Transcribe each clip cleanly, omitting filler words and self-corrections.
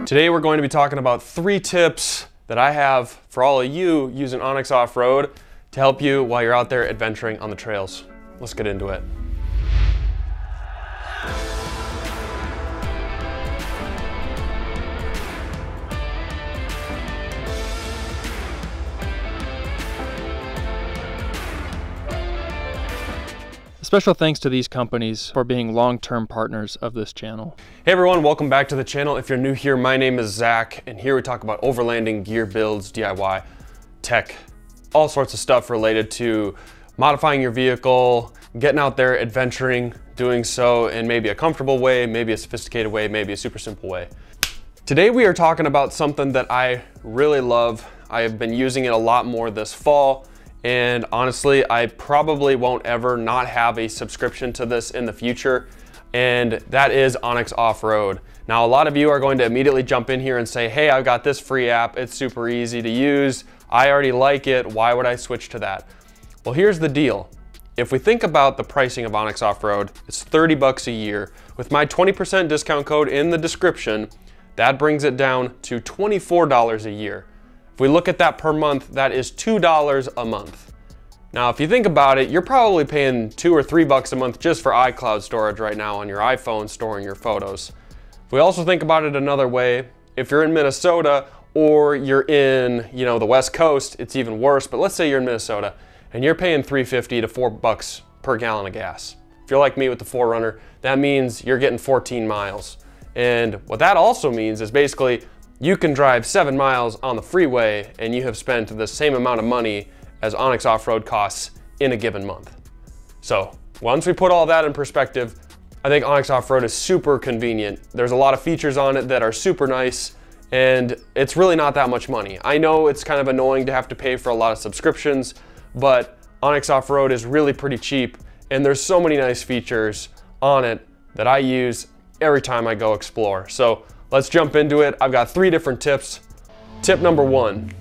Today we're going to be talking about 3 tips that I have for all of you using Onyx Off-Road to help you while you're out there adventuring on the trails. Let's get into it. Special thanks to these companies for being long-term partners of this channel. Hey everyone, welcome back to the channel. If you're new here, my name is Zach, and here we talk about overlanding, gear builds, DIY, tech, all sorts of stuff related to modifying your vehicle, getting out there, adventuring, doing so in maybe a comfortable way, maybe a sophisticated way, maybe a super simple way. Today we are talking about something that I really love. I have been using it a lot more this fall. And honestly, I probably won't ever not have a subscription to this in the future, and that is Onyx Off-Road. Now, a lot of you are going to immediately jump in here and say, hey, I've got this free app, it's super easy to use, I already like it, why would I switch to that? Well, here's the deal. If we think about the pricing of Onyx Off-Road, it's 30 bucks a year. With my 20% discount code in the description, that brings it down to $24 a year. If we look at that per month, that is $2 a month. Now, if you think about it, you're probably paying $2 or $3 a month just for iCloud storage right now on your iPhone storing your photos. If we also think about it another way, if you're in Minnesota or you're in, the West Coast, it's even worse, but let's say you're in Minnesota and you're paying $3.50 to $4 per gallon of gas. If you're like me with the 4Runner, that means you're getting 14 miles. And what that also means is basically you can drive 7 miles on the freeway and you have spent the same amount of money as Onyx Off-Road costs in a given month. So once we put all that in perspective, I think Onyx Off-Road is super convenient. There's a lot of features on it that are super nice, and it's really not that much money. I know it's kind of annoying to have to pay for a lot of subscriptions, but Onyx Off-Road is really pretty cheap, and there's so many nice features on it that I use every time I go explore. So let's jump into it. I've got 3 different tips. Tip number 1,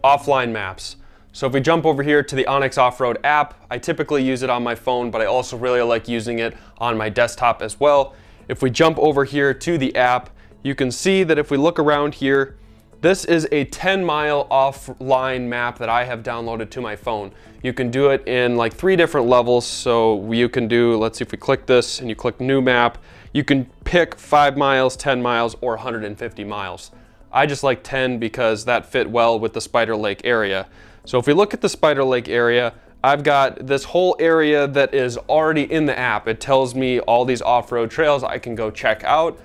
offline maps. So if we jump over here to the Onyx Off-Road app, I typically use it on my phone, but I also really like using it on my desktop as well. If we jump over here to the app, you can see that if we look around here, this is a 10-mile offline map that I have downloaded to my phone. You can do it in like 3 different levels. So you can do, let's see if we click this and you click new map, you can pick 5 miles, 10 miles, or 150 miles. I just like 10 because that fit well with the Spider Lake area. So if we look at the Spider Lake area, I've got this whole area that is already in the app. It tells me all these off-road trails I can go check out.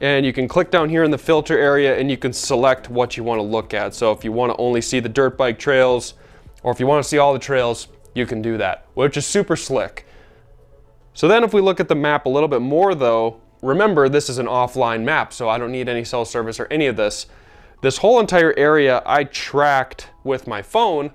And you can click down here in the filter area and you can select what you want to look at. So if you want to only see the dirt bike trails, or if you want to see all the trails, you can do that, which is super slick. So then if we look at the map a little bit more though, remember this is an offline map, so I don't need any cell service or any of this. This whole entire area I tracked with my phone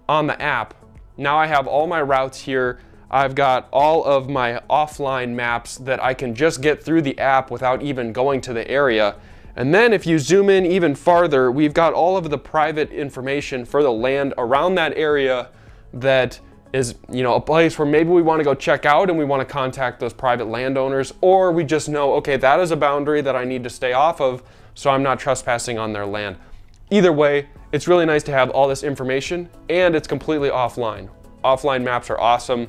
on the app. Now I have all my routes here. I've got all of my offline maps that I can just get through the app without even going to the area. And then if you zoom in even farther, we've got all of the private information for the land around that area that is, a place where maybe we want to go check out and we want to contact those private landowners, or we just know, okay, that is a boundary that I need to stay off of, so I'm not trespassing on their land. Either way, it's really nice to have all this information, and it's completely offline. Offline maps are awesome,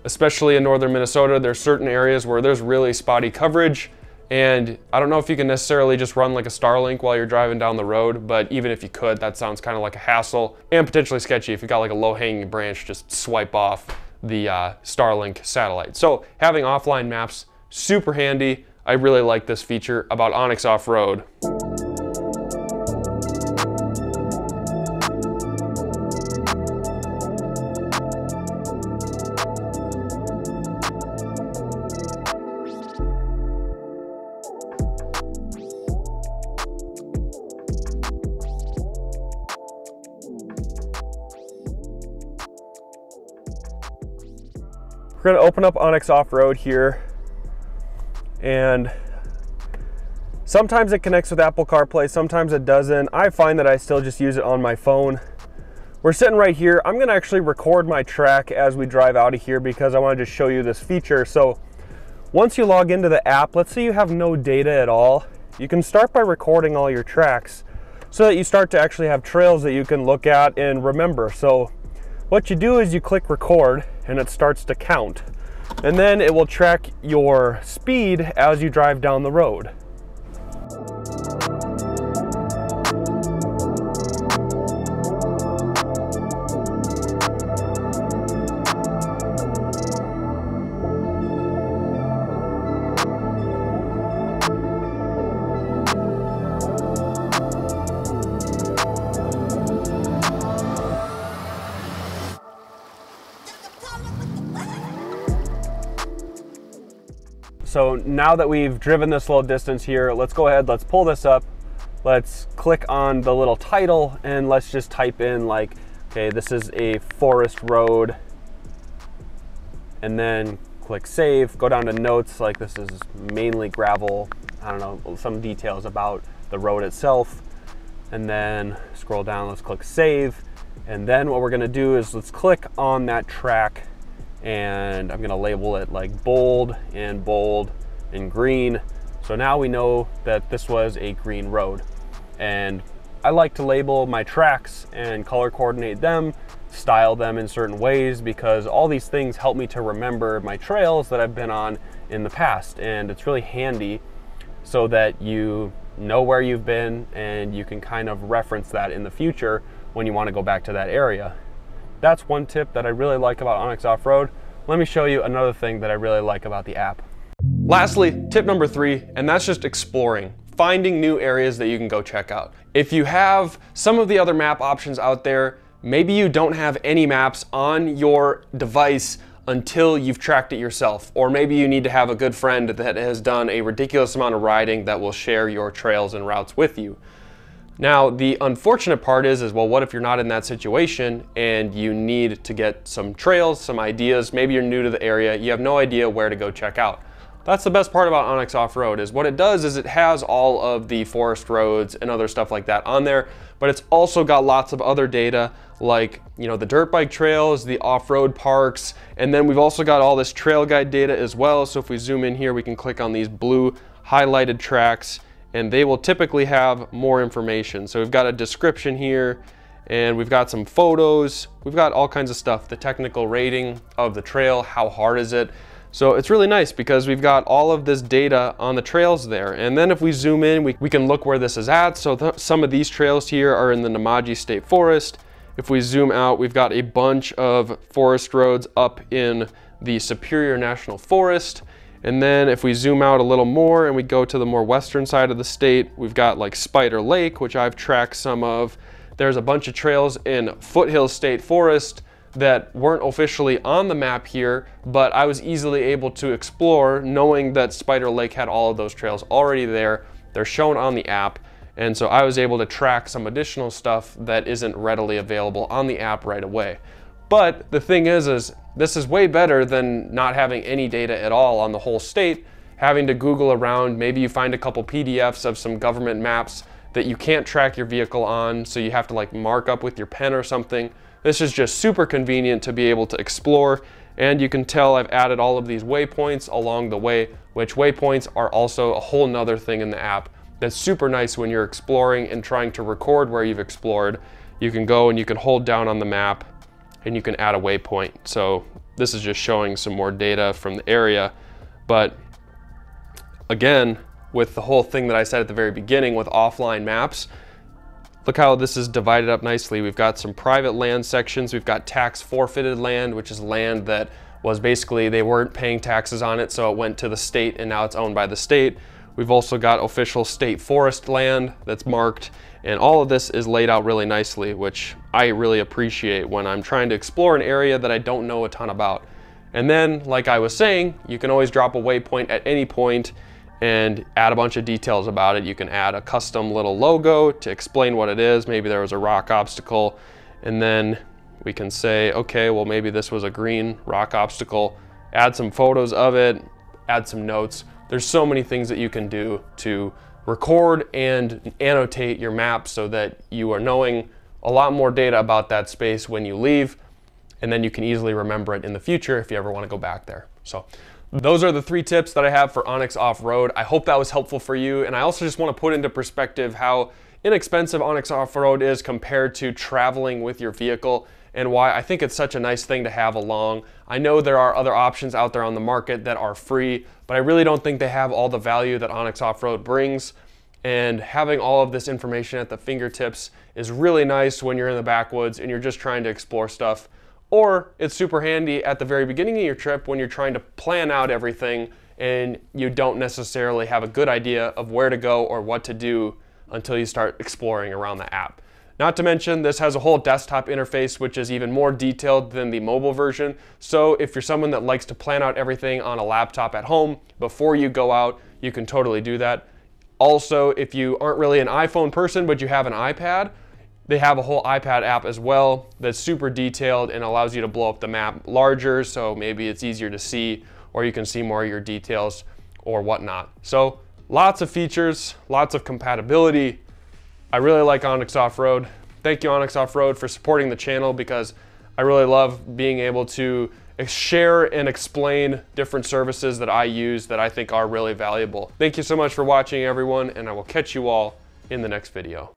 especially in northern Minnesota. There's certain areas where there's really spotty coverage, and I don't know if you can necessarily just run like a Starlink while you're driving down the road, but even if you could, that sounds kind of like a hassle and potentially sketchy. If you got like a low-hanging branch, just swipe off the Starlink satellite. So having offline maps, super handy. I really like this feature about Onyx Off-Road. We're gonna open up Onyx Off-Road here, and sometimes it connects with Apple CarPlay, sometimes it doesn't. I find that I still just use it on my phone. We're sitting right here. I'm gonna actually record my track as we drive out of here because I wanna just show you this feature. So once you log into the app, let's say you have no data at all you can start by recording all your tracks so that you start to actually have trails that you can look at and remember. So what you do is you click record and it starts to count, and then it will track your speed as you drive down the road. So now that we've driven this little distance here, let's go ahead, let's pull this up. Let's click on the little title and let's just type in like, okay, this is a forest road, and then click save, go down to notes, like this is mainly gravel, I don't know, some details about the road itself, and then scroll down, let's click save. And then what we're gonna do is let's click on that track, and I'm gonna label it like bold and green. So now we know that this was a green road. And I like to label my tracks and color coordinate them, style them in certain ways, because all these things help me to remember my trails that I've been on in the past. And it's really handy so that you know where you've been and you can kind of reference that in the future when you want to go back to that area. That's one tip that I really like about Onyx Off-Road. Let me show you another thing that I really like about the app. Lastly, tip number 3, and that's just exploring, finding new areas that you can go check out. If you have some of the other map options out there, maybe you don't have any maps on your device until you've tracked it yourself, or maybe you need to have a good friend that has done a ridiculous amount of riding that will share your trails and routes with you. Now, the unfortunate part is well, what if you're not in that situation and you need to get some trails, some ideas, maybe you're new to the area, you have no idea where to go check out. That's the best part about Onyx Off-Road, is what it does is it has all of the forest roads and other stuff like that on there, but it's also got lots of other data like, you know, the dirt bike trails, the off-road parks, and then we've also got all this trail guide data as well. So if we zoom in here, we can click on these blue highlighted tracks, and they will typically have more information. So we've got a description here, and we've got some photos, we've got all kinds of stuff, the technical rating of the trail, how hard is it. So it's really nice because we've got all of this data on the trails there. And then if we zoom in, we can look where this is at. So some of these trails here are in the Namaji State Forest. If we zoom out, we've got a bunch of forest roads up in the Superior National Forest. And then if we zoom out a little more and we go to the more western side of the state, we've got like Spider Lake, which I've tracked some of. There's a bunch of trails in Foothills State Forest that weren't officially on the map here, but I was easily able to explore knowing that Spider Lake had all of those trails already there. They're shown on the app. And so I was able to track some additional stuff that isn't readily available on the app right away. But the thing is this is way better than not having any data at all on the whole state, having to Google around. Maybe you find a couple PDFs of some government maps that you can't track your vehicle on, so you have to like mark up with your pen or something. This is just super convenient to be able to explore, and you can tell I've added all of these waypoints along the way, which waypoints are also a whole nother thing in the app that's super nice when you're exploring and trying to record where you've explored. You can go and you can hold down on the map and you can add a waypoint. So this is just showing some more data from the area. But again, with the whole thing that I said at the very beginning with offline maps, look how this is divided up nicely. We've got some private land sections. We've got tax forfeited land, which is land that was basically, they weren't paying taxes on it, so it went to the state and now it's owned by the state. We've also got official state forest land that's marked, and all of this is laid out really nicely, which I really appreciate when I'm trying to explore an area that I don't know a ton about. And then, like I was saying, you can always drop a waypoint at any point and add a bunch of details about it. You can add a custom little logo to explain what it is. Maybe there was a rock obstacle, and then we can say, okay, well, maybe this was a green rock obstacle. Add some photos of it, add some notes. There's so many things that you can do to record and annotate your map so that you are knowing a lot more data about that space when you leave, and then you can easily remember it in the future if you ever want to go back there. So those are the 3 tips that I have for Onyx Off-Road. I hope that was helpful for you. And I also just want to put into perspective how inexpensive Onyx Off-Road is compared to traveling with your vehicle, and why I think it's such a nice thing to have along. I know there are other options out there on the market that are free, but I really don't think they have all the value that Onyx Off-Road brings. And having all of this information at the fingertips is really nice when you're in the backwoods and you're just trying to explore stuff. Or it's super handy at the very beginning of your trip when you're trying to plan out everything and you don't necessarily have a good idea of where to go or what to do until you start exploring around the app. Not to mention, this has a whole desktop interface, which is even more detailed than the mobile version. So if you're someone that likes to plan out everything on a laptop at home before you go out, you can totally do that. Also, if you aren't really an iPhone person, but you have an iPad, they have a whole iPad app as well that's super detailed and allows you to blow up the map larger, so maybe it's easier to see, or you can see more of your details or whatnot. So lots of features, lots of compatibility. I really like Onyx Off-Road. Thank you, Onyx Off-Road, for supporting the channel, because I really love being able to share and explain different services that I use that I think are really valuable. Thank you so much for watching, everyone, and I will catch you all in the next video.